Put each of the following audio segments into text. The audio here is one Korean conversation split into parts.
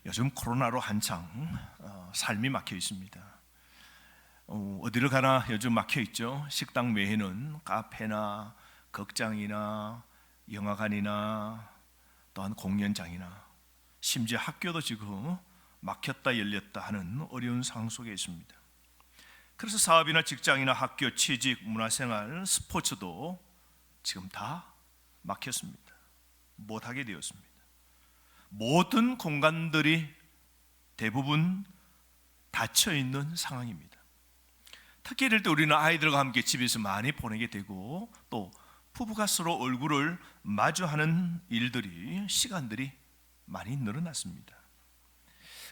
요즘 코로나로 한창 삶이 막혀 있습니다. 어디를 가나 요즘 막혀 있죠. 식당 외에는 카페나 극장이나 영화관이나 또한 공연장이나 심지어 학교도 지금 막혔다 열렸다 하는 어려운 상황 속에 있습니다. 그래서 사업이나 직장이나 학교, 취직, 문화생활, 스포츠도 지금 다 막혔습니다. 못하게 되었습니다. 모든 공간들이 대부분 닫혀 있는 상황입니다. 특히 이럴 때 우리는 아이들과 함께 집에서 많이 보내게 되고 또 부부가 서로 얼굴을 마주하는 일들이 시간들이 많이 늘어났습니다.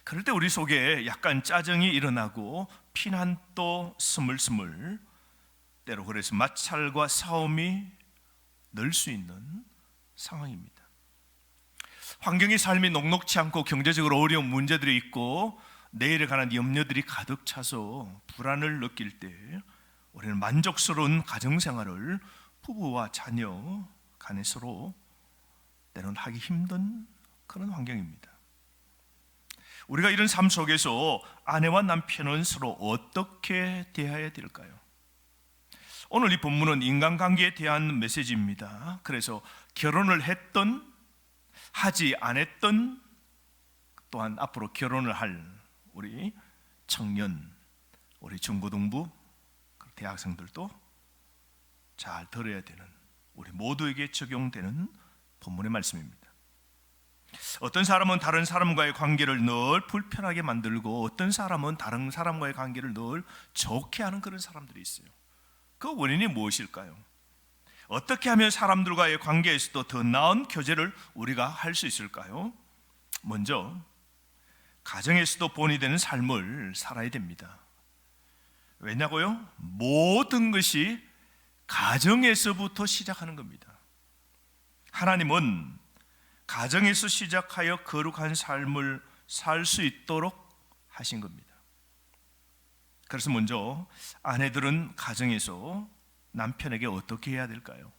그럴 때 우리 속에 약간 짜증이 일어나고 피난도 스물스물 때로 그래서 마찰과 싸움이 늘 수 있는 상황입니다. 환경의 삶이 녹록치 않고 경제적으로 어려운 문제들이 있고 내일에 관한 염려들이 가득 차서 불안을 느낄 때 우리는 만족스러운 가정생활을 부부와 자녀 간에 서로 때로는 하기 힘든 그런 환경입니다. 우리가 이런 삶 속에서 아내와 남편은 서로 어떻게 대해야 될까요? 오늘 이 본문은 인간관계에 대한 메시지입니다. 그래서 결혼을 했던 하지 않았던 또한 앞으로 결혼을 할 우리 청년, 우리 중고등부, 대학생들도 잘 들어야 되는 우리 모두에게 적용되는 본문의 말씀입니다. 어떤 사람은 다른 사람과의 관계를 늘 불편하게 만들고 어떤 사람은 다른 사람과의 관계를 늘 좋게 하는 그런 사람들이 있어요. 그 원인이 무엇일까요? 어떻게 하면 사람들과의 관계에서도 더 나은 교제를 우리가 할 수 있을까요? 먼저 가정에서도 본이 되는 삶을 살아야 됩니다. 왜냐고요? 모든 것이 가정에서부터 시작하는 겁니다. 하나님은 가정에서 시작하여 거룩한 삶을 살 수 있도록 하신 겁니다. 그래서 먼저 아내들은 가정에서 남편에게 어떻게 해야 될까요?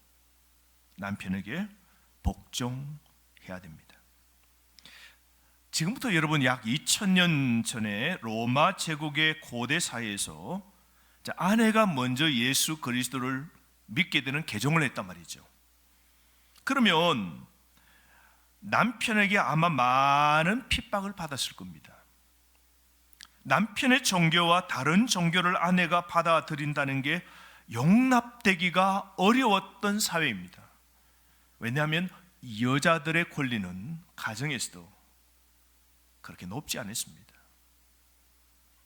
남편에게 복종해야 됩니다. 지금부터 여러분 약 2000년 전에 로마 제국의 고대 사회에서 아내가 먼저 예수 그리스도를 믿게 되는 개종을 했단 말이죠. 그러면 남편에게 아마 많은 핍박을 받았을 겁니다. 남편의 종교와 다른 종교를 아내가 받아들인다는 게 용납되기가 어려웠던 사회입니다. 왜냐하면 여자들의 권리는 가정에서도 그렇게 높지 않았습니다.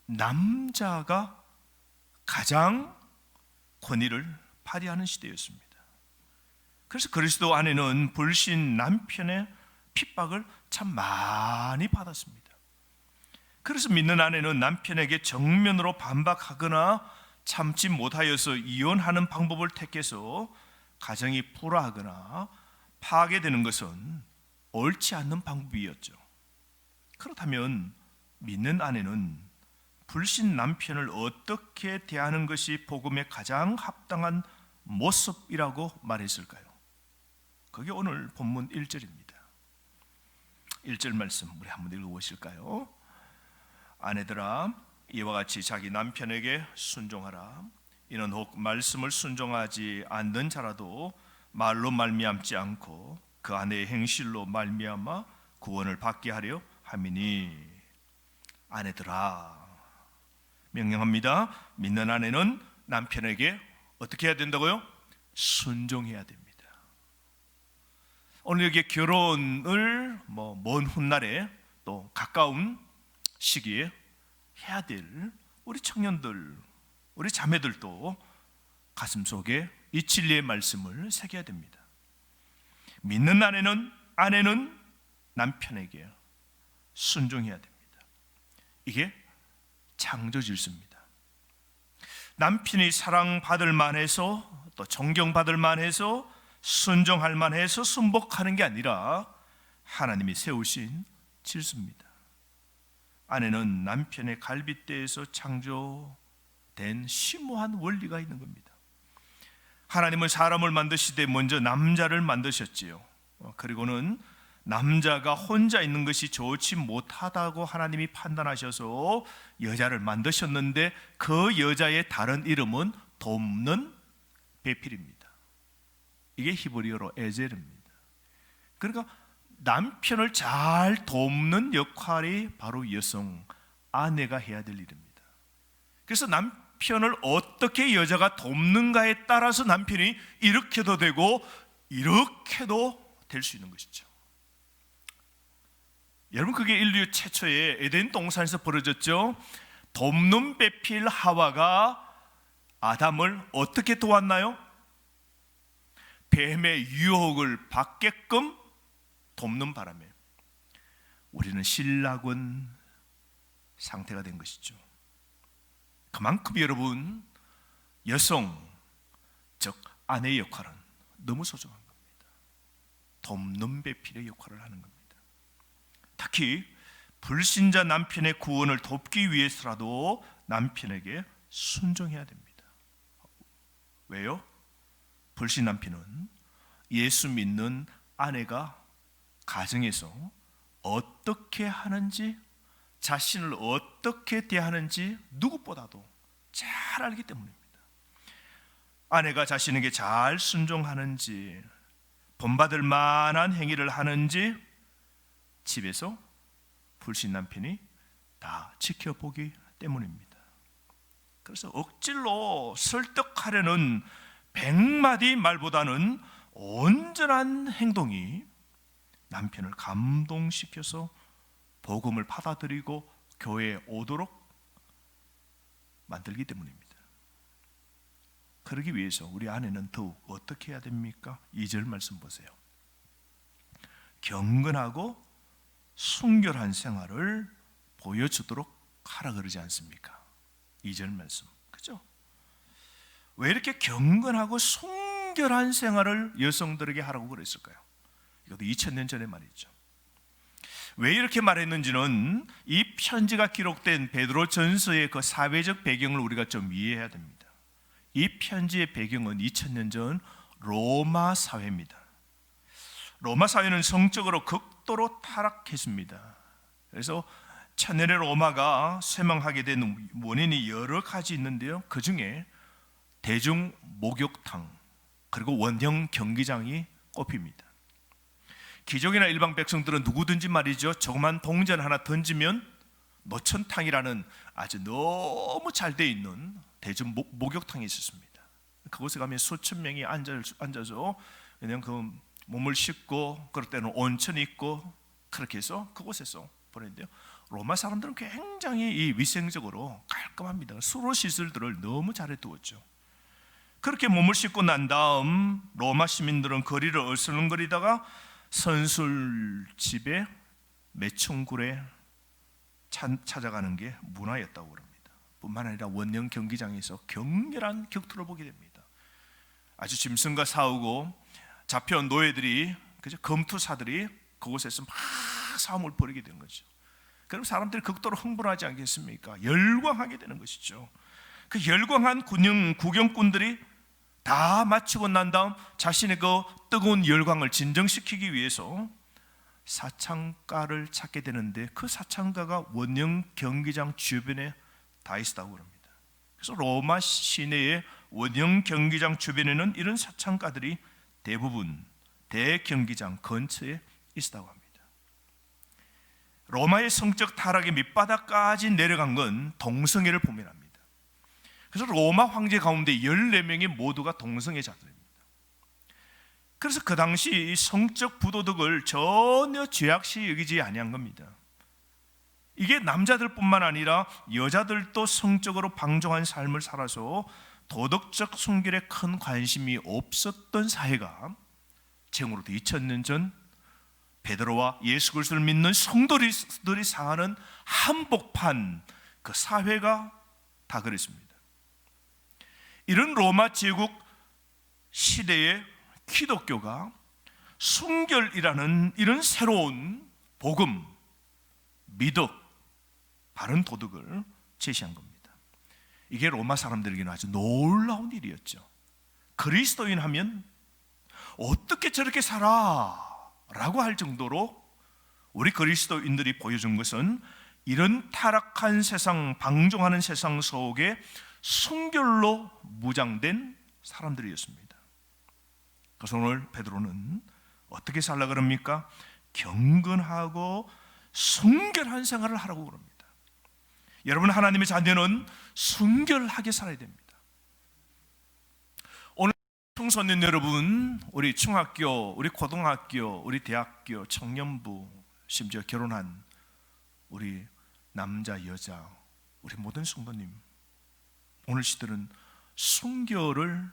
남자가 가장 권위를 발휘하는 시대였습니다. 그래서 그리스도 안에는 불신 남편의 핍박을 참 많이 받았습니다. 그래서 믿는 아내는 남편에게 정면으로 반박하거나 참지 못하여서 이혼하는 방법을 택해서 가정이 불화하거나 파괴되는 것은 옳지 않는 방법이었죠. 그렇다면 믿는 아내는 불신 남편을 어떻게 대하는 것이 복음의 가장 합당한 모습이라고 말했을까요? 그게 오늘 본문 1절입니다. 1절 말씀 우리 한번 읽어보실까요? 아내들아 이와 같이 자기 남편에게 순종하라. 이는 혹 말씀을 순종하지 않는 자라도 말로 말미암지 않고 그 아내의 행실로 말미암아 구원을 받게 하려 함이니. 아내들아 명령합니다. 믿는 아내는 남편에게 어떻게 해야 된다고요? 순종해야 됩니다. 오늘 여기 결혼을 먼 훗날에 또 가까운 시기에 해야 될 우리 청년들, 우리 자매들도 가슴속에 이 진리의 말씀을 새겨야 됩니다. 믿는 아내는 남편에게 순종해야 됩니다. 이게 창조 질서입니다. 남편이 사랑받을 만해서 또 존경받을 만해서 순종할 만해서 순복하는 게 아니라 하나님이 세우신 질서입니다. 아내는 남편의 갈빗대에서 창조된 심오한 원리가 있는 겁니다. 하나님은 사람을 만드시되 먼저 남자를 만드셨지요. 그리고는 남자가 혼자 있는 것이 좋지 못하다고 하나님이 판단하셔서 여자를 만드셨는데 그 여자의 다른 이름은 돕는 배필입니다. 이게 히브리어로 에젤입니다. 그러니까 남편을 잘 돕는 역할이 바로 여성, 아내가 해야 될 일입니다. 그래서 남편을 어떻게 여자가 돕는가에 따라서 남편이 이렇게도 되고 이렇게도 될 수 있는 것이죠. 여러분, 그게 인류 최초의 에덴 동산에서 벌어졌죠. 돕는 배필 하와가 아담을 어떻게 도왔나요? 뱀의 유혹을 받게끔 돕는 바람에 우리는 신락은 상태가 된 것이죠. 그만큼 여러분, 여성, 즉 아내의 역할은 너무 소중한 겁니다. 돕는 배필의 역할을 하는 겁니다. 특히 불신자 남편의 구원을 돕기 위해서라도 남편에게 순종해야 됩니다. 왜요? 불신 남편은 예수 믿는 아내가 가정에서 어떻게 하는지, 자신을 어떻게 대하는지 누구보다도 잘 알기 때문입니다. 아내가 자신에게 잘 순종하는지, 본받을 만한 행위를 하는지 집에서 불신 남편이 다 지켜보기 때문입니다. 그래서 억지로 설득하려는 100마디 말보다는 온전한 행동이 남편을 감동시켜서 복음을 받아들이고 교회에 오도록 만들기 때문입니다. 그러기 위해서 우리 아내는 더욱 어떻게 해야 됩니까? 2절 말씀 보세요. 경건하고 순결한 생활을 보여주도록 하라 그러지 않습니까? 2절 말씀, 그죠? 왜 이렇게 경건하고 순결한 생활을 여성들에게 하라고 그랬을까요? 이것도 2000년 전의 말이죠. 왜 이렇게 말했는지는 이 편지가 기록된 베드로전서의 그 사회적 배경을 우리가 좀 이해해야 됩니다. 이 편지의 배경은 2000년 전 로마 사회입니다. 로마 사회는 성적으로 극도로 타락했습니다. 그래서 천년의 로마가 쇠망하게 된 원인이 여러 가지 있는데요, 그 중에 대중 목욕탕 그리고 원형 경기장이 꼽힙니다. 귀족이나 일반 백성들은 누구든지 말이죠, 조그만 동전 하나 던지면 노천탕이라는 아주 너무 잘 돼 있는 대중 목욕탕이 있었습니다. 그곳에 가면 수천 명이 앉아서 그냥 그 몸을 씻고, 그럴 때는 온천이 있고, 그렇게 해서 그곳에서 보냈는데요, 로마 사람들은 굉장히 이 위생적으로 깔끔합니다. 수로 시설들을 너무 잘해 두었죠. 그렇게 몸을 씻고 난 다음 로마 시민들은 거리를 어슬렁거리다가 선술집에 매춘굴에 찾아가는 게 문화였다고 합니다. 뿐만 아니라 원형 경기장에서 격렬한 격투를 보게 됩니다. 아주 짐승과 싸우고 잡혀온 노예들이, 그죠? 검투사들이 그곳에서 막 싸움을 벌이게 되는 거죠. 그럼 사람들이 극도로 흥분하지 않겠습니까? 열광하게 되는 것이죠. 그 열광한 구경꾼들이 다 마치고 난 다음 자신의 그 뜨거운 열광을 진정시키기 위해서 사창가를 찾게 되는데, 그 사창가가 원형 경기장 주변에 다 있었다고 합니다. 그래서 로마 시내의 원형 경기장 주변에는 이런 사창가들이 대부분 대경기장 근처에 있었다고 합니다. 로마의 성적 타락의 밑바닥까지 내려간 건 동성애를 포함합니다. 그래서 로마 황제 가운데 14명이 모두가 동성애 자들입니다. 그래서 그 당시 성적 부도덕을 전혀 죄악시 여기지 아니한 겁니다. 이게 남자들뿐만 아니라 여자들도 성적으로 방종한 삶을 살아서 도덕적 순결에 큰 관심이 없었던 사회가 지금으로부터 2000년 전 베드로와 예수 그리스도를 믿는 성도들이 사는 한복판 그 사회가 다 그랬습니다. 이런 로마 제국 시대에 기독교가 순결이라는 이런 새로운 복음, 미덕, 바른 도덕을 제시한 겁니다. 이게 로마 사람들에게는 아주 놀라운 일이었죠. 그리스도인 하면 어떻게 저렇게 살아? 라고 할 정도로 우리 그리스도인들이 보여준 것은 이런 타락한 세상, 방종하는 세상 속에 순결로 무장된 사람들이었습니다. 그래서 오늘 베드로는 어떻게 살라 그럽니까? 경건하고 순결한 생활을 하라고 그럽니다. 여러분, 하나님의 자녀는 순결하게 살아야 됩니다. 오늘 청소년 여러분, 우리 중학교, 우리 고등학교, 우리 대학교, 청년부, 심지어 결혼한 우리 남자, 여자, 우리 모든 성도님, 오늘 시들은 순결을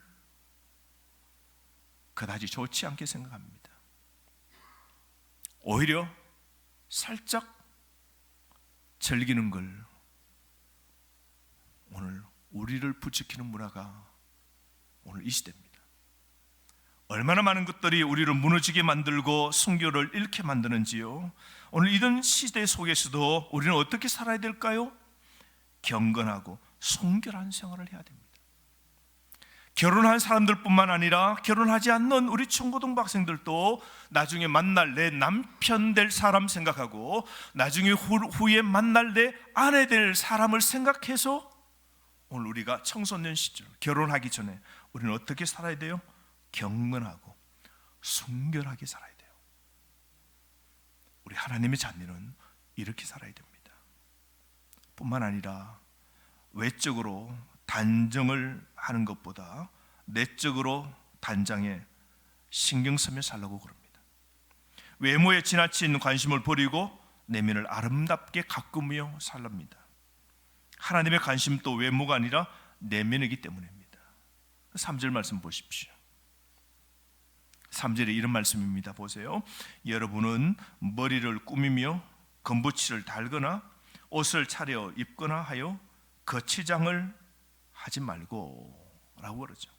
그다지 좋지 않게 생각합니다. 오히려 살짝 즐기는 걸 오늘 우리를 부추기는 문화가 오늘 이 시대입니다. 얼마나 많은 것들이 우리를 무너지게 만들고 순결을 잃게 만드는지요. 오늘 이런 시대 속에서도 우리는 어떻게 살아야 될까요? 경건하고 순결한 생활을 해야 됩니다. 결혼한 사람들뿐만 아니라 결혼하지 않는 우리 중고등부 학생들도 나중에 만날 내 남편 될 사람 생각하고 나중에 후에 만날 내 아내 될 사람을 생각해서 오늘 우리가 청소년 시절 결혼하기 전에 우리는 어떻게 살아야 돼요? 경건하고 순결하게 살아야 돼요. 우리 하나님의 자녀는 이렇게 살아야 됩니다. 뿐만 아니라 외적으로 단정을 하는 것보다 내적으로 단장에 신경 쓰며 살라고 그럽니다. 외모에 지나친 관심을 버리고 내면을 아름답게 가꾸며 살랍니다. 하나님의 관심도 외모가 아니라 내면이기 때문입니다. 3절 말씀 보십시오. 3절에 이런 말씀입니다. 보세요. 여러분은 머리를 꾸미며 검부치를 달거나 옷을 차려 입거나 하여 거치장을 하지 말고 라고 그러죠.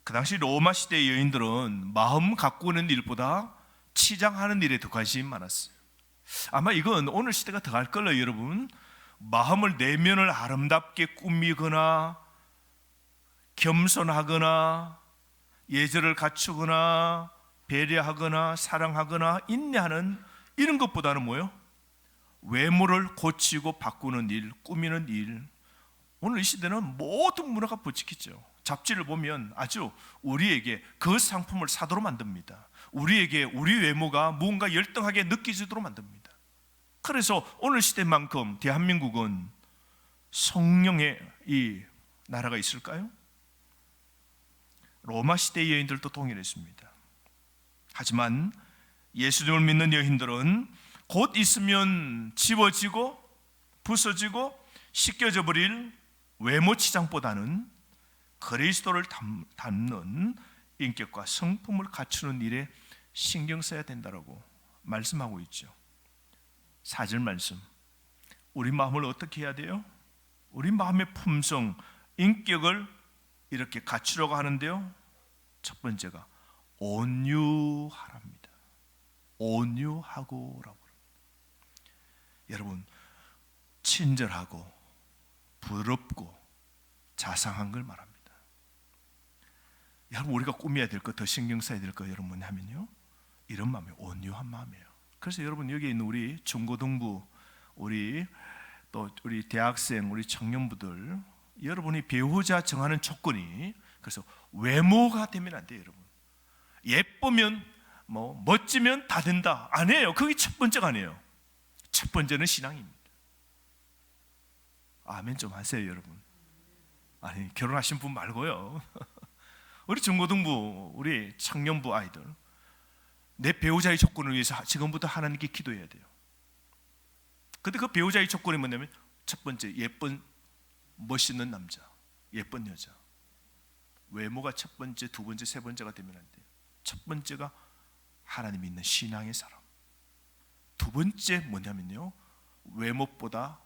그 당시 로마 시대의 여인들은 마음 가꾸는 일보다 치장하는 일에 더 관심이 많았어요. 아마 이건 오늘 시대가 더 할 걸요. 여러분, 마음을 내면을 아름답게 꾸미거나 겸손하거나 예절을 갖추거나 배려하거나 사랑하거나 인내하는 이런 것보다는 뭐예요? 외모를 고치고 바꾸는 일, 꾸미는 일. 오늘 이 시대는 모든 문화가 부추기죠. 잡지를 보면 아주 우리에게 그 상품을 사도록 만듭니다. 우리에게 우리 외모가 무언가 열등하게 느껴지도록 만듭니다. 그래서 오늘 시대만큼 대한민국은 성령의 이 나라가 있을까요? 로마 시대의 여인들도 동일했습니다. 하지만 예수님을 믿는 여인들은 곧 있으면 지워지고 부서지고 씻겨져 버릴 외모 치장보다는 그리스도를 담는 인격과 성품을 갖추는 일에 신경 써야 된다고 말씀하고 있죠. 4절 말씀, 우리 마음을 어떻게 해야 돼요? 우리 마음의 품성, 인격을 이렇게 갖추려고 하는데요, 첫 번째가 온유하랍니다. 온유하고라고. 여러분, 친절하고 부드럽고 자상한 걸 말합니다. 여러분, 우리가 꾸며야 될 것, 더 신경 써야 될 것 여러분 뭐냐면요, 이런 마음이에요. 온유한 마음이에요. 그래서 여러분, 여기 있는 우리 중고등부, 우리 또 우리 대학생, 우리 청년부들, 여러분이 배우자 정하는 조건이 그래서 외모가 되면 안 돼요. 여러분, 예쁘면 멋지면 다 된다 아니에요. 그게 첫 번째가 아니에요. 첫 번째는 신앙입니다. 아멘 좀 하세요, 여러분. 아니, 결혼하신 분 말고요. 우리 중고등부, 우리 청년부 아이들, 내 배우자의 조건을 위해서 지금부터 하나님께 기도해야 돼요. 근데 그 배우자의 조건이 뭐냐면, 첫 번째, 예쁜 멋있는 남자, 예쁜 여자. 외모가 첫 번째, 두 번째, 세 번째가 되면 안 돼요. 첫 번째가 하나님이 있는 신앙의 사람. 두 번째 뭐냐면요, 외모보다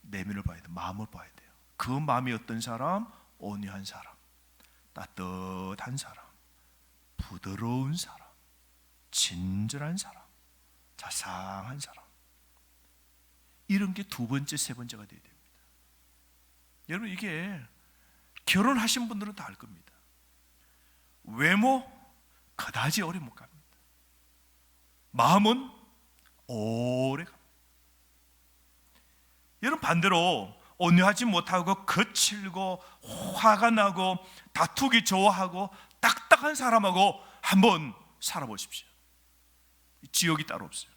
내면을 봐야 돼요. 마음을 봐야 돼요. 그 마음이 어떤 사람? 온유한 사람, 따뜻한 사람, 부드러운 사람, 친절한 사람, 자상한 사람. 이런 게 두 번째, 세 번째가 돼야 됩니다. 여러분, 이게 결혼하신 분들은 다 알 겁니다. 외모 그다지 오래 못 갑니다. 마음은 오래 갑니다. 여러분 반대로 온유하지 못하고 거칠고 화가 나고 다투기 좋아하고 딱딱한 사람하고 한번 살아보십시오. 지옥이 따로 없어요.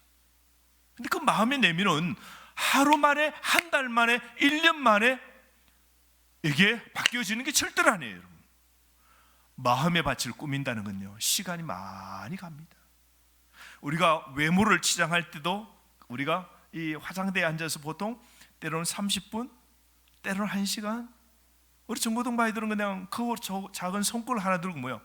근데 그 마음의 내면은 하루 만에, 한 달 만에, 1년 만에 이게 바뀌어지는 게 절대로 아니에요, 여러분. 마음의 밭을 꾸민다는 건요, 시간이 많이 갑니다. 우리가 외모를 치장할 때도 우리가 이 화장대에 앉아서 보통 때로는 30분, 때로는 1시간. 우리 정보동 아이들은 그냥 그 작은 손걸 하나 들고 뭐요,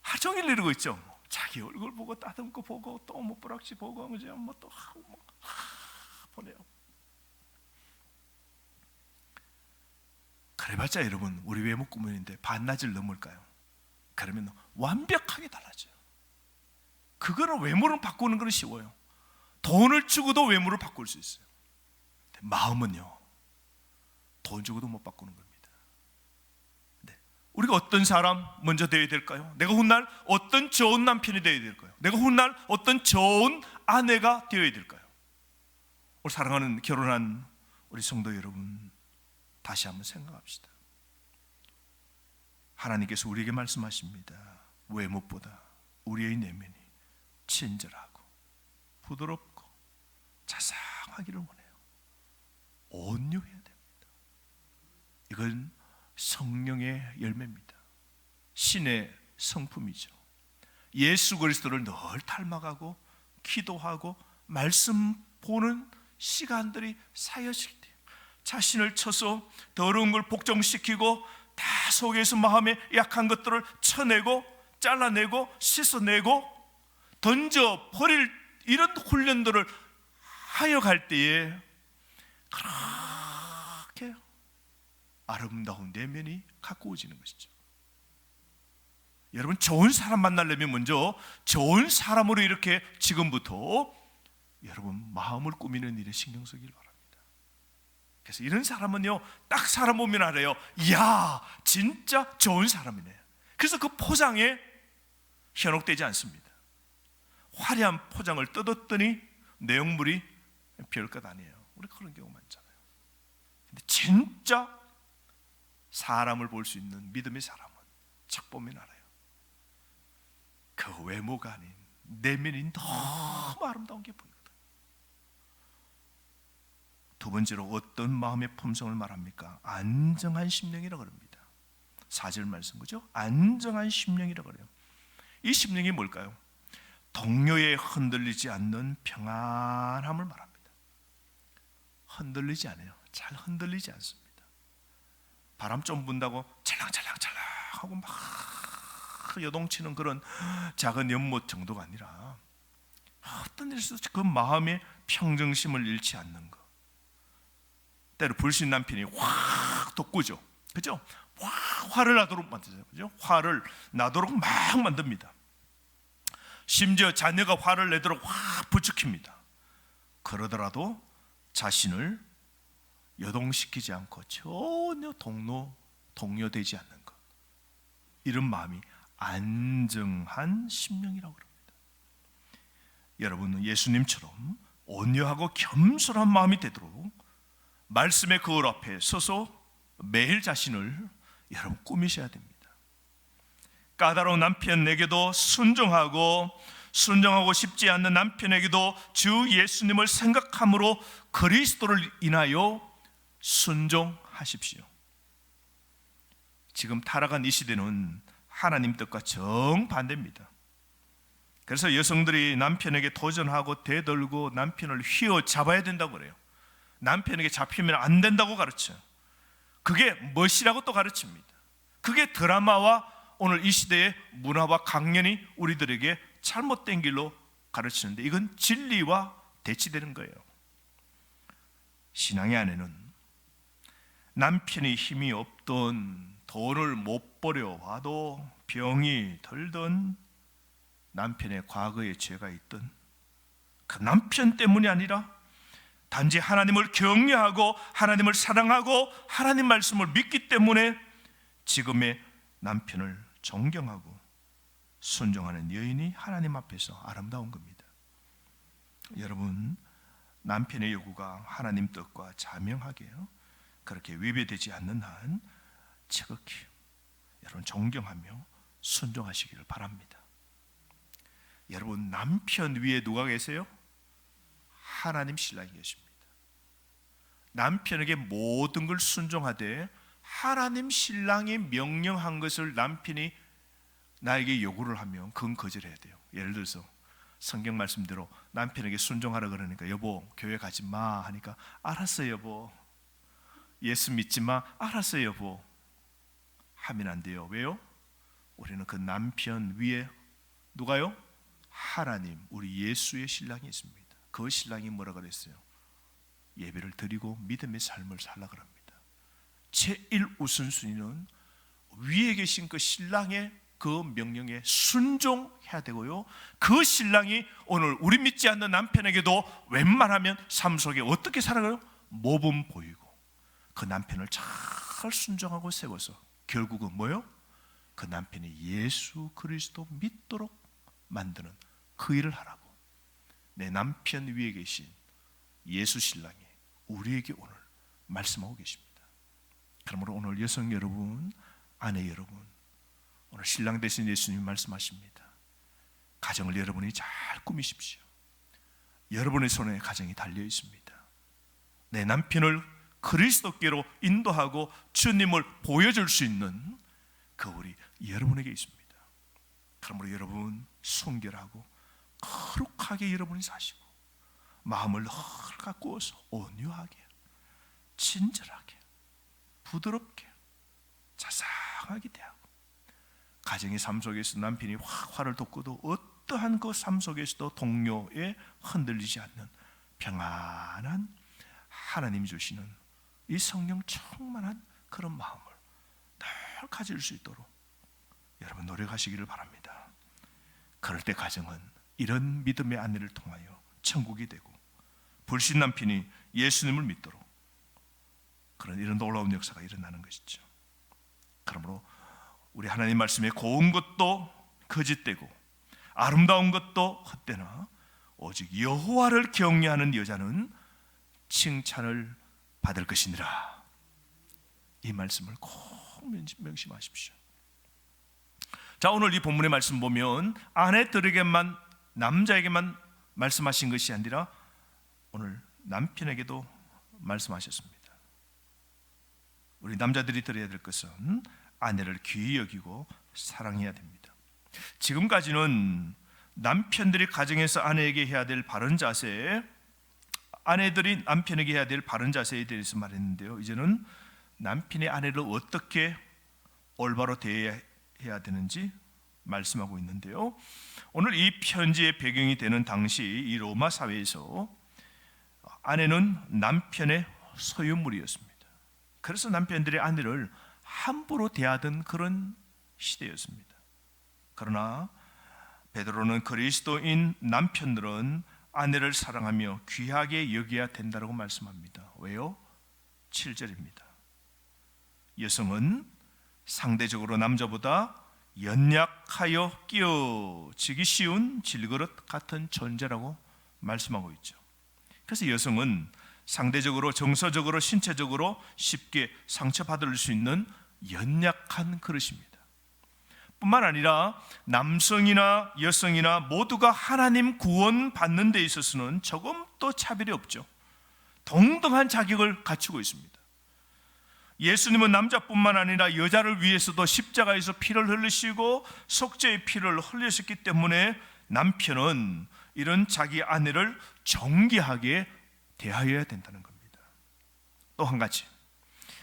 하루 종일 이러고 있죠. 자기 얼굴 보고 따듬고 보고 또 뭐 뿌락지 보고 뭐 또 하고 뭐 보내요. 그래봤자 여러분, 우리 외모 꾸미는데 반나절 넘을까요? 그러면 완벽하게 달라져요. 그거는 외모를 바꾸는 건 쉬워요. 돈을 주고도 외모를 바꿀 수 있어요. 마음은요, 돈 주고도 못 바꾸는 겁니다. 우리가 어떤 사람 먼저 되어야 될까요? 내가 훗날 어떤 좋은 남편이 되어야 될까요? 내가 훗날 어떤 좋은 아내가 되어야 될까요? 우리 사랑하는 결혼한 우리 성도 여러분, 다시 한번 생각합시다. 하나님께서 우리에게 말씀하십니다. 외모보다 우리의 내면이 친절하고 부드럽고 자상하기를 원해요. 온유해야 됩니다. 이건 성령의 열매입니다. 신의 성품이죠. 예수 그리스도를 늘 닮아가고 기도하고 말씀 보는 시간들이 쌓여질 때 자신을 쳐서 더러운 걸 복종시키고 다 속에서 마음에 약한 것들을 쳐내고 잘라내고 씻어내고 던져 버릴 이런 훈련들을 하여 갈 때에 그렇게 아름다운 내면이 가꾸어지는 것이죠. 여러분, 좋은 사람 만나려면 먼저 좋은 사람으로 이렇게 지금부터 여러분 마음을 꾸미는 일에 신경 쓰길 바랍니다. 그래서 이런 사람은요, 딱 사람 보면 알아요. 이야, 진짜 좋은 사람이네. 그래서 그 포장에 현혹되지 않습니다. 화려한 포장을 뜯었더니 내용물이 별것 아니에요. 우리 그런 경우 많잖아요. 근데 진짜 사람을 볼 수 있는 믿음의 사람은 척 보면 알아요. 그 외모가 아닌 내면이 너무 아름다운 게 보이거든요. 두 번째로 어떤 마음의 품성을 말합니까? 안정한 심령이라고 합니다. 4절 말씀, 그죠? 안정한 심령이라고 그래요. 이 심령이 뭘까요? 동료에 흔들리지 않는 평안함을 말합니다. 흔들리지 않아요. 잘 흔들리지 않습니다. 바람 좀 분다고 찰랑찰랑찰랑 하고 막 여동치는 그런 작은 연못 정도가 아니라 어떤 일에서 그 마음의 평정심을 잃지 않는 것. 때로 불신 남편이 확 돋구죠. 그죠? 화를 나도록 만드죠. 그죠? 화를 나도록 막 만듭니다. 심지어 자녀가 화를 내도록 확 부추깁니다. 그러더라도 자신을 여동시키지 않고 전혀 동요되지 않는 것. 이런 마음이 안정한 심령이라고 합니다. 여러분은 예수님처럼 온유하고 겸손한 마음이 되도록 말씀의 거울 앞에 서서 매일 자신을 여러분 꾸미셔야 됩니다. 까다로운 남편에게도 순종하고 싶지 않는 남편에게도 주 예수님을 생각함으로 그리스도를 인하여 순종하십시오. 지금 타락한 이 시대는 하나님 뜻과 정반대입니다. 그래서 여성들이 남편에게 도전하고 대들고 남편을 휘어잡아야 된다고 그래요. 남편에게 잡히면 안 된다고 가르쳐요. 그게 멋이라고 또 가르칩니다. 그게 드라마와 오늘 이 시대의 문화와 강연이 우리들에게 잘못된 길로 가르치는데 이건 진리와 대치되는 거예요. 신앙의 안에는 남편이 힘이 없던, 돈을 못 벌여와도 병이 들던, 남편의 과거에 죄가 있던 그 남편 때문이 아니라 단지 하나님을 경외하고 하나님을 사랑하고 하나님 말씀을 믿기 때문에 지금의 남편을 존경하고 순종하는 여인이 하나님 앞에서 아름다운 겁니다. 여러분, 남편의 요구가 하나님 뜻과 자명하게 그렇게 위배되지 않는 한 지극히 여러분 존경하며 순종하시기를 바랍니다. 여러분, 남편 위에 누가 계세요? 하나님 신랑이 계십니다. 남편에게 모든 걸 순종하되 하나님 신랑이 명령한 것을 남편이 나에게 요구를 하면 그건 거절해야 돼요. 예를 들어서 성경 말씀대로 남편에게 순종하라 그러니까 여보 교회 가지 마 하니까 알았어 여보, 예수 믿지 마, 알았어 여보 하면 안 돼요. 왜요? 우리는 그 남편 위에 누가요? 하나님, 우리 예수의 신랑이 있습니다. 그 신랑이 뭐라 그랬어요? 예배를 드리고 믿음의 삶을 살라 그럽니다. 제일 우선순위는 위에 계신 그 신랑의 그 명령에 순종해야 되고요, 그 신랑이 오늘 우리 믿지 않는 남편에게도 웬만하면 삶 속에 어떻게 살아가요? 모범 보이고 그 남편을 잘 순종하고 세워서 결국은 뭐요? 그 남편이 예수 그리스도 믿도록 만드는 그 일을 하라고 내 남편 위에 계신 예수 신랑이 우리에게 오늘 말씀하고 계십니다. 그러므로 오늘 여성 여러분, 아내 여러분, 오늘 신랑 되신 예수님이 말씀하십니다. 가정을 여러분이 잘 꾸미십시오. 여러분의 손에 가정이 달려 있습니다. 내 남편을 그리스도께로 인도하고 주님을 보여줄 수 있는 그 우리 여러분에게 있습니다. 그러므로 여러분 순결하고 거룩하게 여러분이 사시고 마음을 늘 가꾸어서 온유하게 친절하게 부드럽게 자상하게 대하고 가정의 삶 속에서 남편이 화를 돋고도 어떠한 그 삶 속에서도 동료에 흔들리지 않는 평안한 하나님이 주시는 이 성령 충만한 그런 마음을 늘 가질 수 있도록 여러분 노력하시기를 바랍니다. 그럴 때 가정은 이런 믿음의 아내를 통하여 천국이 되고 불신 남편이 예수님을 믿도록 그런 이런 놀라운 역사가 일어나는 것이죠. 그러므로 우리 하나님 말씀에 고운 것도 거짓되고 아름다운 것도 헛되나 오직 여호와를 경외하는 여자는 칭찬을 받을 것이니라. 이 말씀을 꼭 명심하십시오. 자, 오늘 이 본문의 말씀 보면 아내들에게만 남자에게만 말씀하신 것이 아니라 오늘 남편에게도 말씀하셨습니다. 우리 남자들이 들어야 될 것은 아내를 귀히 여기고 사랑해야 됩니다. 지금까지는 남편들이 가정에서 아내에게 해야 될 바른 자세, 아내들이 남편에게 해야 될 바른 자세에 대해서 말했는데요, 이제는 남편이 아내를 어떻게 올바로 대해야 되는지 말씀하고 있는데요, 오늘 이 편지의 배경이 되는 당시 이 로마 사회에서 아내는 남편의 소유물이었습니다. 그래서 남편들이 아내를 함부로 대하던 그런 시대였습니다. 그러나 베드로는 그리스도인 남편들은 아내를 사랑하며 귀하게 여겨야 된다고 말씀합니다. 왜요? 7절입니다. 여성은 상대적으로 남자보다 연약하여 끼어지기 쉬운 질그릇 같은 존재라고 말씀하고 있죠. 그래서 여성은 상대적으로 정서적으로 신체적으로 쉽게 상처받을 수 있는 연약한 그릇입니다. 뿐만 아니라 남성이나 여성이나 모두가 하나님 구원 받는 데 있어서는 조금도 차별이 없죠. 동등한 자격을 갖추고 있습니다. 예수님은 남자뿐만 아니라 여자를 위해서도 십자가에서 피를 흘리시고 속죄의 피를 흘리셨기 때문에 남편은 이런 자기 아내를 정기하게 대하여야 된다는 겁니다. 또 한 가지,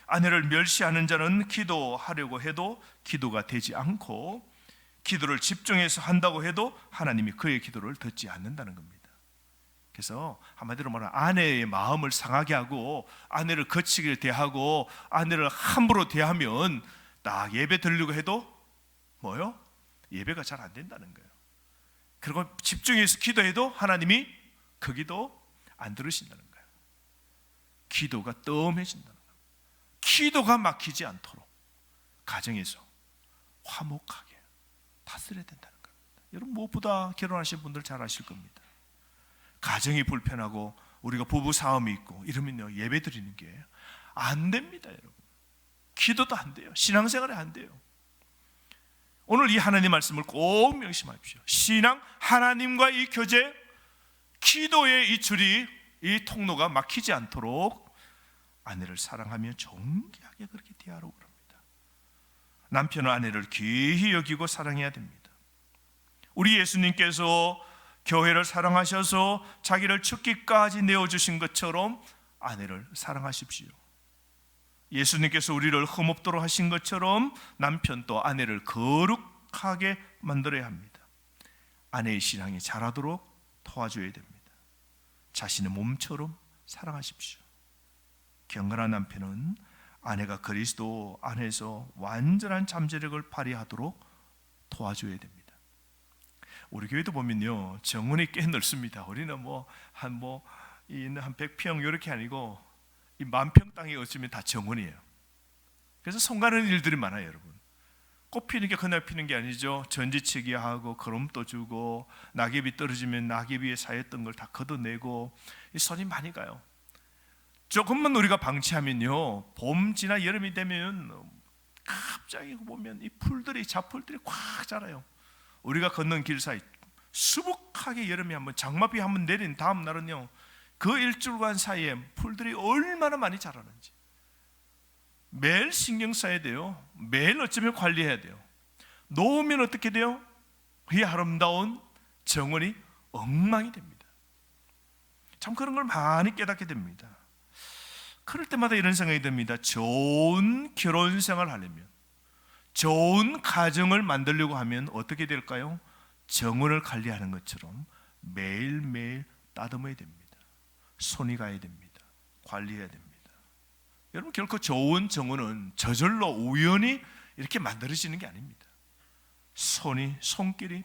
아내를 멸시하는 자는 기도하려고 해도 기도가 되지 않고 기도를 집중해서 한다고 해도 하나님이 그의 기도를 듣지 않는다는 겁니다. 그래서 한마디로 말하면 아내의 마음을 상하게 하고 아내를 거치게 대하고 아내를 함부로 대하면 딱 예배 드리려고 해도 뭐요? 예배가 잘 안 된다는 거예요. 그리고 집중해서 기도해도 하나님이 그 기도 안 들으신다는 거예요. 기도가 뜸해진다는 거예요. 기도가 막히지 않도록 가정에서 화목하게 다스려야 된다는 겁니다. 여러분 무엇보다 결혼하신 분들 잘 아실 겁니다. 가정이 불편하고 우리가 부부 싸움이 있고 이러면요, 예배 드리는 게 안 됩니다, 여러분. 기도도 안 돼요. 신앙생활이 안 돼요. 오늘 이 하나님 말씀을 꼭 명심하십시오. 신앙, 하나님과의 이 교제, 기도의 이 줄이, 이 통로가 막히지 않도록 아내를 사랑하며 존귀하게 그렇게 대하라고 그럽니다. 남편은 아내를 귀히 여기고 사랑해야 됩니다. 우리 예수님께서 교회를 사랑하셔서 자기를 죽기까지 내어주신 것처럼 아내를 사랑하십시오. 예수님께서 우리를 흠없도록 하신 것처럼 남편도 아내를 거룩하게 만들어야 합니다. 아내의 신앙이 자라도록 도와줘야 됩니다. 자신의 몸처럼 사랑하십시오. 경건한 남편은 아내가 그리스도 안에서 완전한 잠재력을 발휘하도록 도와줘야 됩니다. 우리 교회도 보면요, 정원이 꽤 넓습니다. 우리는 한 100평 이렇게 아니고 이 10,000평 땅에 어쩌면 다 정원이에요. 그래서 손가는 일들이 많아요, 여러분. 꽃 피는 게 그날 피는 게 아니죠. 전지치기 하고 거름도 주고 낙엽이 떨어지면 낙엽 위에 쌓였던 걸 다 걷어내고 이 손이 많이 가요. 조금만 우리가 방치하면요, 봄 지나 여름이 되면 갑자기 보면 이 풀들이, 잡풀들이 꽉 자라요. 우리가 걷는 길 사이 수북하게 여름에 한번 장마비 한번 내린 다음 날은요, 그 일주일간 사이에 풀들이 얼마나 많이 자라는지 매일 신경 써야 돼요. 매일 어쩌면 관리해야 돼요. 놓으면 어떻게 돼요? 이 아름다운 정원이 엉망이 됩니다. 참 그런 걸 많이 깨닫게 됩니다. 그럴 때마다 이런 생각이 듭니다. 좋은 결혼 생활을 하려면, 좋은 가정을 만들려고 하면 어떻게 될까요? 정원을 관리하는 것처럼 매일매일 따듬어야 됩니다. 손이 가야 됩니다. 관리해야 됩니다. 여러분, 결코 좋은 정원은 저절로 우연히 이렇게 만들어지는 게 아닙니다. 손길이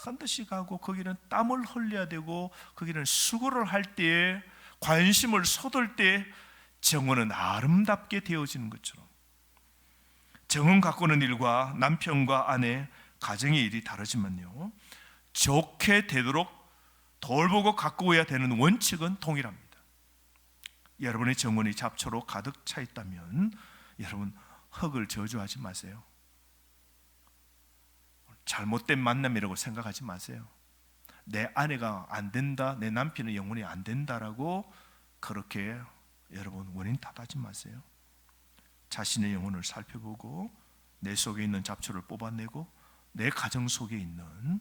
반드시 가고, 거기는 땀을 흘려야 되고, 거기는 수고를 할 때에, 관심을 쏟을 때 정원은 아름답게 되어지는 것처럼, 정원 가꾸는 일과 남편과 아내, 가정의 일이 다르지만요, 좋게 되도록 돌보고 가꾸어야 되는 원칙은 동일합니다. 여러분의 정원이 잡초로 가득 차 있다면 여러분, 흙을 저주하지 마세요. 잘못된 만남이라고 생각하지 마세요. 내 아내가 안 된다, 내 남편의 영혼이 안 된다라고 그렇게 여러분 원인 탓하지 마세요. 자신의 영혼을 살펴보고 내 속에 있는 잡초를 뽑아내고, 내 가정 속에 있는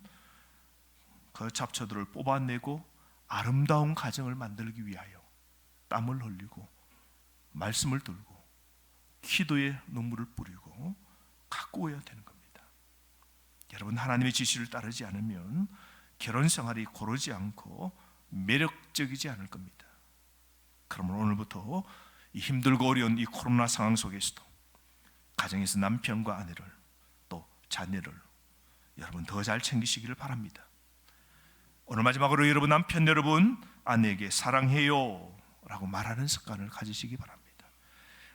그 잡초들을 뽑아내고 아름다운 가정을 만들기 위하여 땀을 흘리고 말씀을 들고 기도에 눈물을 뿌리고 가꾸어야 되는 겁니다. 여러분, 하나님의 지시를 따르지 않으면 결혼 생활이 고르지 않고 매력적이지 않을 겁니다. 그러면 오늘부터 이 힘들고 어려운 이 코로나 상황 속에서도 가정에서 남편과 아내를, 또 자녀를 여러분 더 잘 챙기시기를 바랍니다. 오늘 마지막으로 여러분, 남편 여러분, 아내에게 사랑해요 라고 말하는 습관을 가지시기 바랍니다.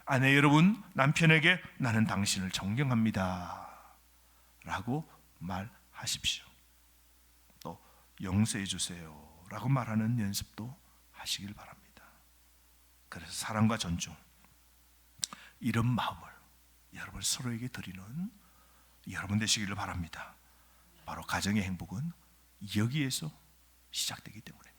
아내 여러분, 남편에게 나는 당신을 존경합니다 라고 말하십시오. 또 용서해 주세요 라고 말하는 연습도 하시길 바랍니다. 그래서 사랑과 존중, 이런 마음을 여러분 서로에게 드리는 여러분 되시기를 바랍니다. 바로 가정의 행복은 여기에서 시작되기 때문에